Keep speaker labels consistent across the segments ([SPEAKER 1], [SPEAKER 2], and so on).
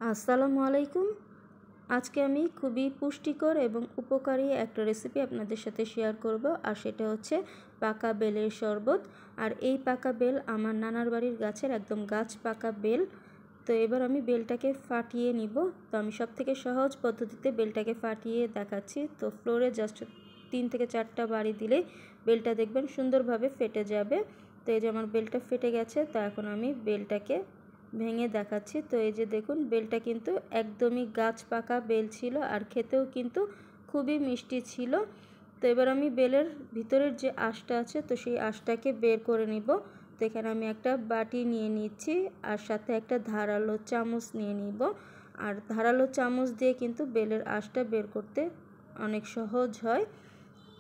[SPEAKER 1] আসসালামু আলাইকুম। আজকে আমি খুবই পুষ্টিকর এবং উপকারী একটা রেসিপি আপনাদের সাথে শেয়ার করব, আর সেটা হচ্ছে পাকা বেলের শরবত। আর এই পাকা বেল আমার নানার বাড়ির গাছের একদম গাছ পাকা বেল। তো এবার আমি বেলটাকে ফাটিয়ে নিব। তো আমি সবথেকে সহজ পদ্ধতিতে বেলটাকে ফাটিয়ে দেখাচ্ছি। তো ফ্লোরে জাস্ট 3 থেকে 4টা বাড়ি দিলেই বেলটা দেখবেন সুন্দরভাবে ফেটে যাবে। তো এই যে আমার বেলটা ফেটে গেছে। তো এখন আমি বেলটাকে ভেঙে দেখাচ্ছি। তো এই যে দেখুন, বেলটা কিন্তু একদমই গাছ পাকা বেল ছিল, আর খেতেও কিন্তু খুবই মিষ্টি ছিল। তো এবার আমি বেলের ভিতরের যে আঁশটা আছে, তো সেই আঁশটাকে বের করে নিব। তো এখানে আমি একটা বাটি নিয়ে নিচ্ছি, আর সাথে একটা ধারালো চামচ নিয়ে নিব। আর ধারালো চামচ দিয়ে কিন্তু বেলের আঁশটা বের করতে অনেক সহজ হয়।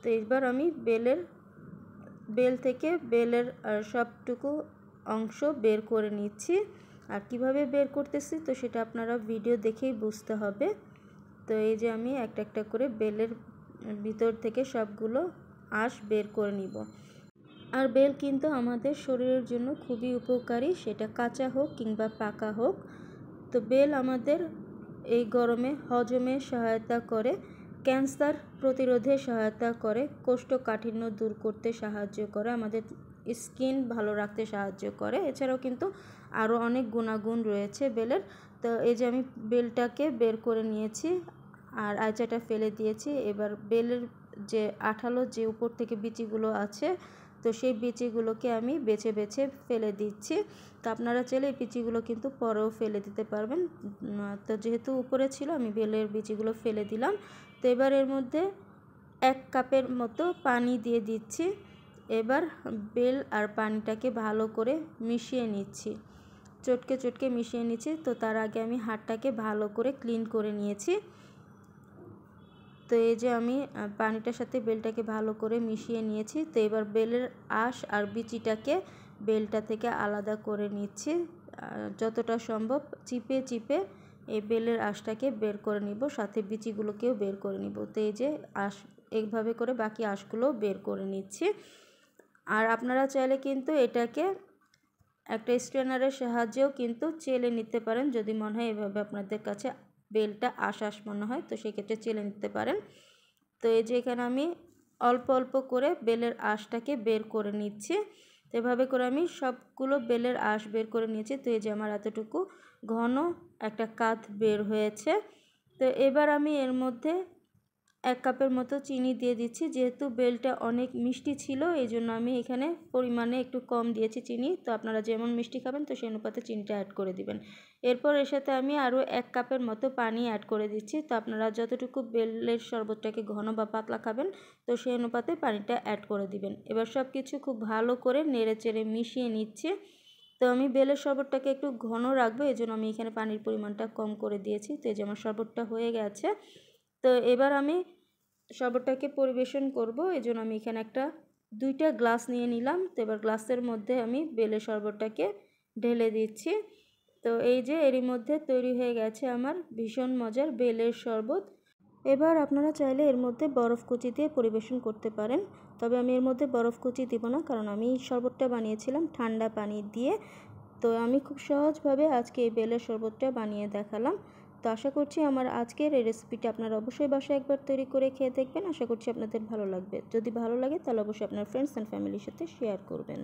[SPEAKER 1] তো এবার আমি বেল থেকে বেলের সবটুকু অংশ বের করে নিচ্ছি। আর কিভাবে বের করতেছি তো সেটা আপনারা ভিডিও দেখেই বুঝতে হবে। তো এই যে আমি একটা একটা করে বেলের ভিতর থেকে সবগুলো আঁশ বের করে নিব। আর বেল কিন্তু আমাদের শরীরের জন্য খুবই উপকারী, সেটা কাঁচা হোক কিংবা পাকা হোক। তো বেল আমাদের এই গরমে হজমে সহায়তা করে, ক্যান্সার প্রতিরোধে সহায়তা করে, কোষ্ঠকাঠিন্য দূর করতে সাহায্য করে, আমাদের স্কিন ভালো রাখতে সাহায্য করে। এছাড়াও কিন্তু আরও অনেক গুণাগুণ রয়েছে বেলের। তো এই যে আমি বেলটাকে বের করে নিয়েছি, আর আঁচাটা ফেলে দিয়েছি। এবার বেলের যে আঠালো যে উপর থেকে বিচিগুলো আছে, তো সেই বিচিগুলোকে আমি বেছে বেছে ফেলে দিচ্ছি। তো আপনারা চাইলে এই বিচিগুলো কিন্তু পরেও ফেলে দিতে পারবেন। তো যেহেতু উপরে ছিল, আমি বেলের বিচিগুলো ফেলে দিলাম। তো এবার এর মধ্যে 1 কাপের মতো পানি দিয়ে দিচ্ছি। এবার বেল আর পানিটাকে ভালো করে মিশিয়ে নিচ্ছি, চটকে চটকে মিশিয়ে নিচ্ছি। তো তার আগে আমি হাতটাকে ভালো করে ক্লিন করে নিয়েছি। তো এই যে আমি পানিটার সাথে বেলটাকে ভালো করে মিশিয়ে নিয়েছি। তো এবার বেলের আঁশ আর বিচিটাকে বেলটা থেকে আলাদা করে নিচ্ছি। যতটা সম্ভব চিপে চিপে এই বেলের আঁশটাকে বের করে নিব, সাথে বিচিগুলোকেও বের করে নিব। তো এই যে আঁশ এইভাবে করে বাকি আঁশগুলো বের করে নিচ্ছি। আর আপনারা চাইলে কিন্তু এটাকে একটা স্ট্রেনারের সাহায্যেও কিন্তু চেলে নিতে পারেন, যদি মনে হয় এভাবে আপনাদের কাছে বেলটা আঁশ মনে হয়, তো সেক্ষেত্রে চেলে নিতে পারেন। তো এই যে এখানে আমি অল্প অল্প করে বেলের আঁশটাকে বের করে নিচ্ছি। তো এভাবে করে আমি সবগুলো বেলের আঁশ বের করে নিয়েছি। তো এই যে আমার এতটুকু ঘন একটা কাঠ বের হয়েছে। তো এবার আমি এর মধ্যে 1 কাপের মতো চিনি দিয়ে দিচ্ছি। যেহেতু বেলটা অনেক মিষ্টি ছিল, এই জন্য আমি এখানে পরিমাণে একটু কম দিয়েছি চিনি। তো আপনারা যেমন মিষ্টি খাবেন তো সেই অনুপাতে চিনিটা অ্যাড করে দিবেন। এরপর এর সাথে আমি আরও 1 কাপের মতো পানি অ্যাড করে দিচ্ছি। তো আপনারা যতটুকু বেলের শরবতটাকে ঘন বা পাতলা খাবেন, তো সেই অনুপাতে পানিটা অ্যাড করে দিবেন। এবার সব কিছু খুব ভালো করে নেড়ে চেড়ে মিশিয়ে নিচ্ছি। তো আমি বেলের শরবতটাকে একটু ঘন রাখবো, এই জন্য আমি এখানে পানির পরিমাণটা কম করে দিয়েছি। তো এই যে আমার শরবতটা হয়ে গেছে। তো এবার আমি শরবতটাকে পরিবেশন করব, এই জন্য আমি এখানে 2টা গ্লাস নিয়ে নিলাম। তো এবার গ্লাসের মধ্যে আমি বেলের শরবতটাকে ঢেলে দিচ্ছি। তো এই যে এরই মধ্যে তৈরি হয়ে গেছে আমার ভীষণ মজার বেলের শরবত। এবার আপনারা চাইলে এর মধ্যে বরফ কুচি দিয়ে পরিবেশন করতে পারেন, তবে আমি এর মধ্যে বরফ কুচি দিব না, কারণ আমি শরবতটা বানিয়েছিলাম ঠান্ডা পানি দিয়ে। তো আমি খুব সহজভাবে আজকে এই বেলের শরবতটা বানিয়ে দেখালাম। তো আশা করছি আমার আজকের এই রেসিপিটা আপনারা অবশ্যই বাসায় একবার তৈরি করে খেয়ে দেখবেন। আশা করছি আপনাদের ভালো লাগবে। যদি ভালো লাগে তাহলে অবশ্যই আপনার ফ্রেন্ডস অ্যান্ড ফ্যামিলির সাথে শেয়ার করবেন।